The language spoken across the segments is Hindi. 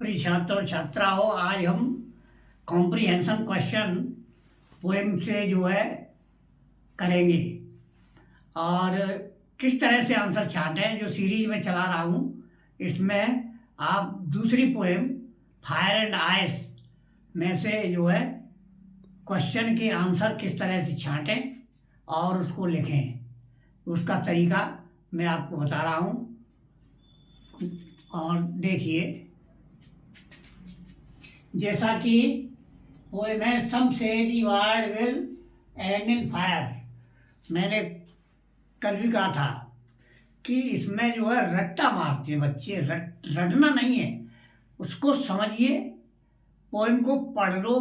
प्रिय छात्र और छात्राओं, आज हम कॉम्प्रिहेंशन क्वेश्चन पोएम से जो है करेंगे और किस तरह से आंसर छांटें जो सीरीज में चला रहा हूँ। इसमें आप दूसरी पोएम फायर एंड आइस में से जो है क्वेश्चन के आंसर किस तरह से छांटें और उसको लिखें, उसका तरीका मैं आपको बता रहा हूँ। और देखिए, जैसा कि पोएम है सम से the world will and in fire. मैंने कल भी कहा था कि इसमें जो है रट्टा मारते हैं बच्चे, रटना नहीं है, उसको समझिए, पोएम को पढ़ लो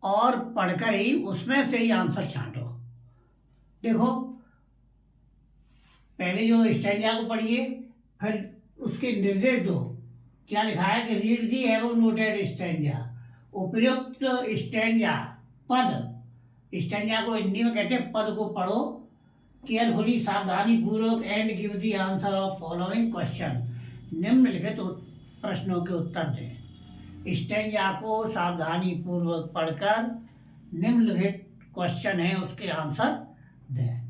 और पढ़कर ही उसमें से ही आंसर छांटो। देखो, पहले जो स्टैंजा को पढ़िए, फिर उसके निर्देश दो। क्या लिखा है कि रीड दी एवं नोटेड स्टैंजा, उपयुक्त स्टैंजा पद। स्टैंजा को हिंदी में कहते हैं पद को पढ़ो केयरफुली, सावधानी पूर्वक, and give the answer of following question. निम्नलिखित प्रश्नों के उत्तर दें। स्टैंजा को सावधानी पूर्वक पढ़कर निम्नलिखित क्वेश्चन है उसके आंसर दें।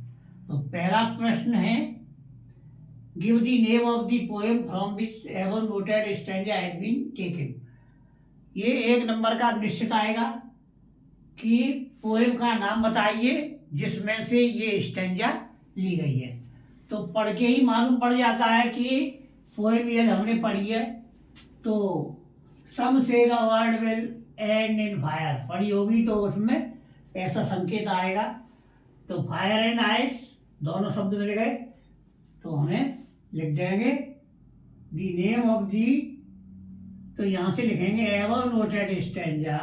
तो पहला प्रश्न है, give the name of the poem from which above noted stanza has been taken. ये 1 नंबर का निश्चित आएगा कि पोएम का नाम बताइए जिसमें से ये स्टैंजा ली गई है। तो पढ़ के ही मालूम पड़ जाता है कि पोएम ये हमने पढ़ी है। तो सम से the word will and in fire पढ़ी होगी तो उसमें ऐसा संकेत आएगा। तो फायर एंड आइस दोनों शब्द मिल गए, तो हमें लिख देंगे द नेम ऑफ दी, तो यहां से लिखेंगे above noted stanza,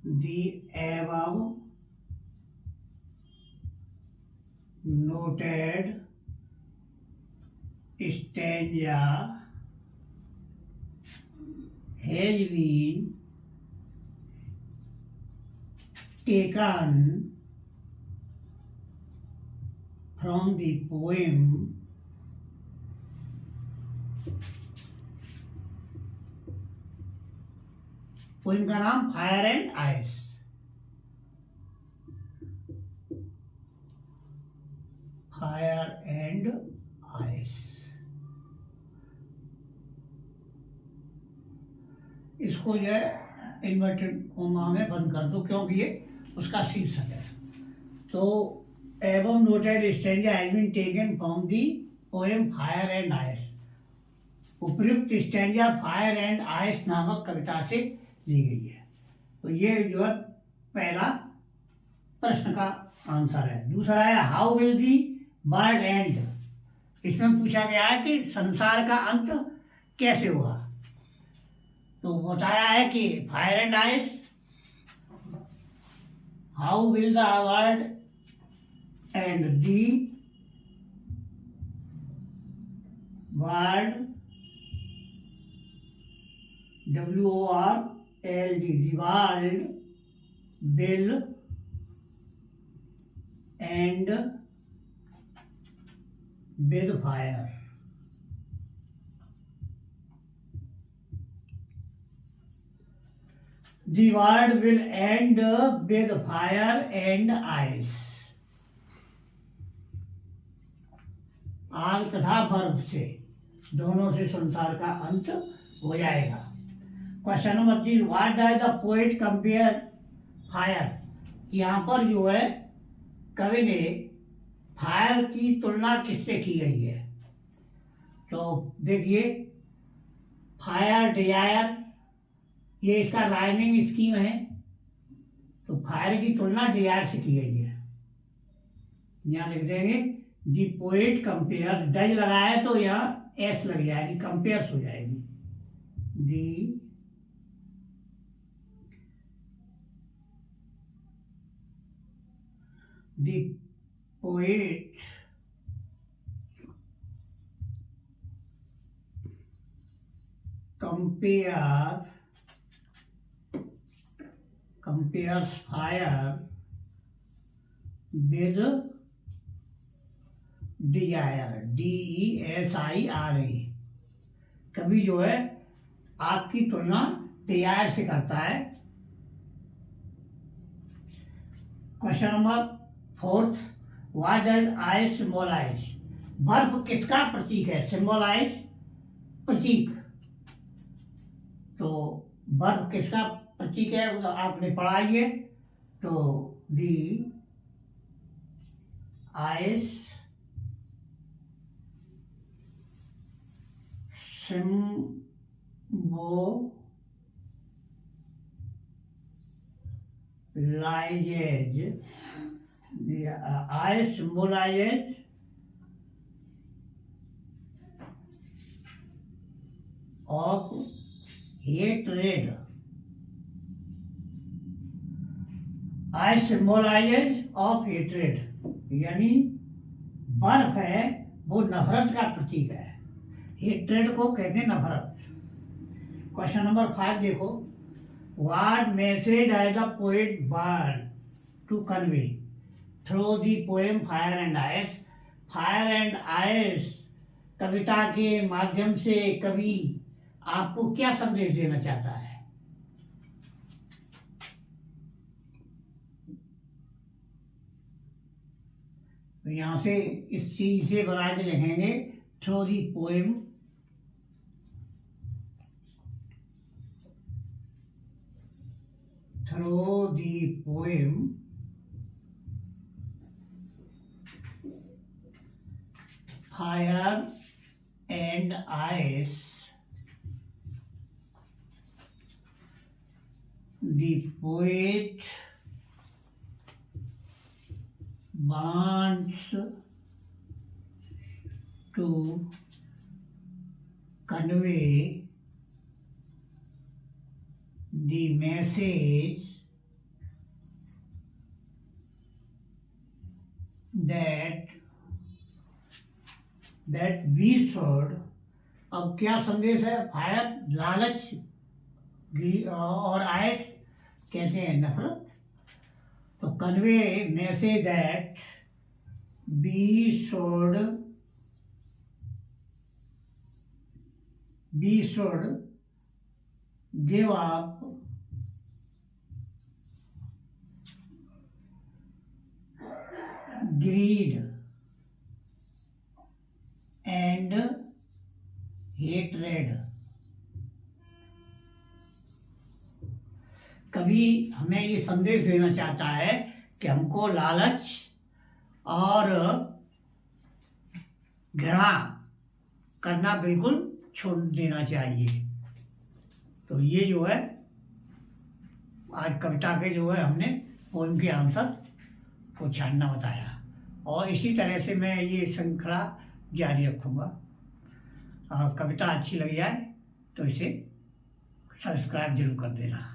the above noted stanza has been taken from the poem poem का नाम fire and ice. Fire and ice, इसको जो है इन्वर्टेड कोमा में बंद कर दो क्योंकि ये उसका शीर्षक है। तो above noted stanza has been taken from the poem fire and ice. उपयुक्त स्टैंजा फायर एंड आइस नामक कविता से ली गई है। तो ये जो है पहला प्रश्न का आंसर है। दूसरा है, how will the world and. इसमें पूछा गया है कि संसार का अंत कैसे होगा। तो बताया है कि fire and ice, how will the world and the world WORLD, the world will end with fire. The world will end with fire and ice. आग तथा बर्फ से, दोनों से संसार का अंत हो जाएगा। Question number 3, what does the poet compare fire. यहाँ पर जो है कवि ने फायर की तुलना किससे की गई है। तो देखिए, फायर डिजायर, ये इसका राइमिंग स्कीम है। तो फायर की तुलना डिजायर से की गई है। यहाँ लिख देंगे दी पोएट कंपेयर, डज लगाया तो यहाँ एस लग जाएगी, कंपेयर्स हो जाएगी। The poet compares fire with desire, DESIRE। कवि जो है आपकी तुलना डिजायर से करता है। Question number 4, what does ice symbolize? बर्फ किसका प्रतीक है? सिंबलाइज प्रतीक। तो बर्फ किसका प्रतीक है वो तो आपने पढ़ा ही है। तो दी ice symbolizes the ice symbolizes of hatred. Ice symbolizes of hatred, यानी बर्फ है वो नफरत का प्रतीक है। हेट्रेड को कहते हैं नफरत। क्वेश्चन नंबर 5 देखो, what message I the poet want to convey through the poem fire and ice? Fire and ice कविता के माध्यम से कवि आपको क्या संदेश देना चाहता है? तो यहां से इस चीज से बना के लिखेंगे through the poem fire and ice the poet wants to convey the message that we should। अब क्या संदेश है? फायर लालच और आइस कहते हैं नफरत। तो convey message that we should give up greed and hatred। कवि हमें ये संदेश देना चाहता है कि हमको लालच और घृणा करना बिल्कुल छोड़ देना चाहिए। तो ये जो है आज कविता के जो है हमने पोएम के आंसर को छानना बताया, और इसी तरह से मैं ये श्रृंखला जारी रखूँगा। कविता अच्छी लगी जाए तो इसे सब्सक्राइब जरूर कर देना।